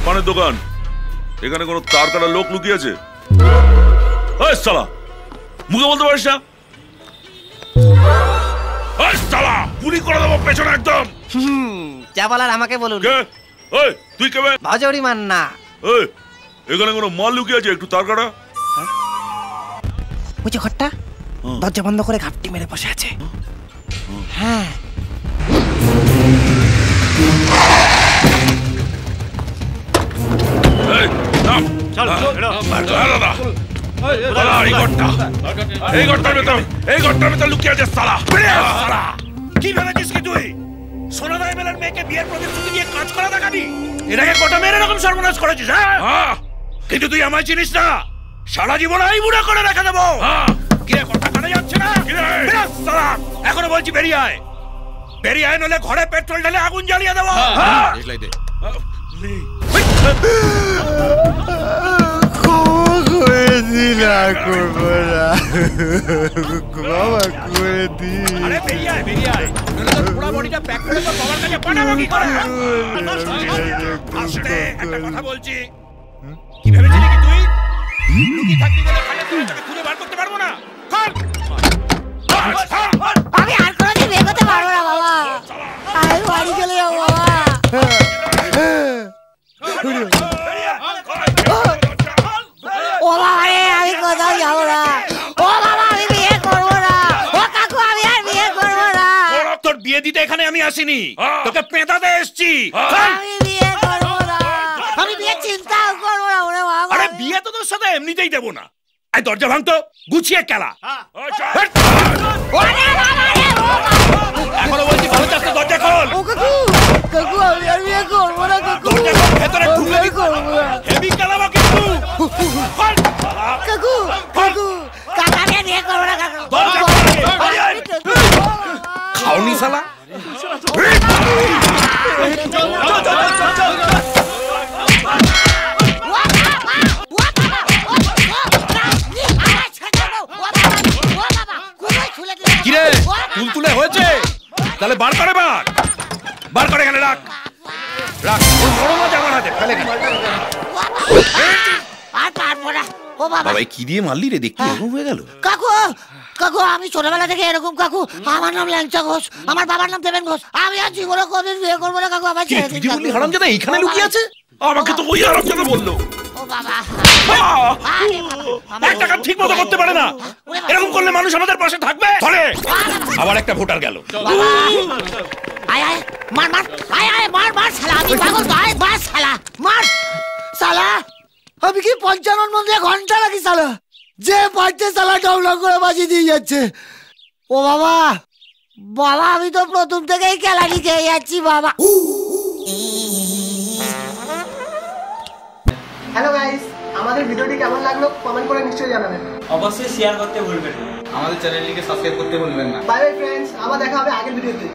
পানের দোকান, এখানে কোনো তার কাটা লোক লুকিয়ে আছে? ওই শালা, মুখে বলতে পারিস না? ওই শালা, গুলি করে দেবো পেছনে একদম। যা বলার আমাকে বলুন। কে? ওই তুই কে? ভাজড়ি মান না। ওই এখানে কোনো মাল লুকিয়ে আছে? একটু তার কাটা। ওই যে ঘরটা, দরজা বন্ধ করে ঘাপটি মেরে বসে আছে। হ্যাঁ, কি ভেবেছিস কি তুই? সোনাদাই মেলার মেয়েকে বিয়ের প্রতিশ্রুতি দিয়ে কাজ করা দেখাবি? এটাকে কটা মেয়ের এরকম সর্বনাশ করেছিস? হ্যাঁ, কিন্তু তুই আমায় চিনিস না। সারা জীবন এই বুড়া করে রেখে দেবো। কিরে, কথা কানে যাচ্ছে না? এখনো বলছি বেরিয়ে আয়, বেরিয়ে আয়, নলে ঘরে পেট্রোল ঢেলে আগুন জ্বালিয়ে দেবো। কথা বলছি, কি ভেবেছিলি কি তুই? লুকিয়ে থাকবি গেলে খুঁজে বার করতে পারবো না? আমি আর কোনোদিন বিয়ে করতে পারবো না বাবা। আমি বাড়ি চলে যাবো বাবা। ও বাবা রে, আমি কোথাও যাবো না। ও বাবা, আমি বিয়ে করবো না। ও কাকু, আমি আর বিয়ে করবো না। তোর বিয়ে দিতে এখানে আমি আসিনি, তোকে পেঁদাতে এসছি। আমি বিয়ে করবো না। আমি বিয়ে চিন্তাও করবো না। ওরে বাবা, আরে বিয়ে তো তোর সাথে এমনিতেই দেবো না। এই দরজা ভাঙতো, গুছিয়ে খেলা। এখনো বলছি ভালো চাচ্ছে, দরজা খোল। ও কাকু, কাকু আমি আর বিয়ে করবো না কাকু। দরজা খোল, ভেতরে ঢুকে করবো না। হেভি খেলাবো কিন্তু। কাকু, কাকু, কাকা আমি আর বিয়ে করবো না কাকু। খাওনি শালা। কিরে, তুলতুলে হয়েছে? তাহলে বার করে, বার করে এখানে রাখ, রাখ। ওর বড় মাছ আমার হাতে, ফেলে দে। আর পারবো না। ও বাবা, বাবা কি দিয়ে মারলি রে? দেখতে এরকম হয়ে গেল। কাকু, কাকু আমি ছোটবেলা থেকে এরকম কাকু। আমার নাম ল্যাংচা ঘোষ, আমার বাবার নাম দেবেন ঘোষ। আমি আর জীবনে কোনদিন বিয়ে করবো না কাকু। আমার ছেড়ে দিন কাকু। হারামজাদা এখানে লুকিয়ে আছে? আমাকে তো ওই আরামজাদা বললো। ও বাবা, একটা কাজ ঠিক মতো করতে পারে না। এরকম করলে মানুষ আমাদের পাশে থাকবে? ধরে আবার একটা ভোটার গেল। আয় আয়, মার মার, আয় আয়, মার মার শালা। আমি পাগল তো, আয় মার শালা, মার শালা। আমি কি ৫৫ মন্দিরে ঘন্টা রাখি শালা? যে পারছে শালা ডাউনলোড করে বাজিয়ে দিয়ে যাচ্ছে। ও বাবা, বাবা আমি তো প্রথম থেকেই খেলানি খেয়ে যাচ্ছি বাবা। হ্যালো গাইস, আমাদের ভিডিওটি কেমন লাগলো কমেন্ট করে নিশ্চয়ই জানাবেন। অবশ্যই শেয়ার করতে ভুলবেন না। আমাদের চ্যানেলটিকে সাবস্ক্রাইব করতে ভুলবেন না। বাই বাই ফ্রেন্ডস, আবার দেখা হবে আগের ভিডিওতে।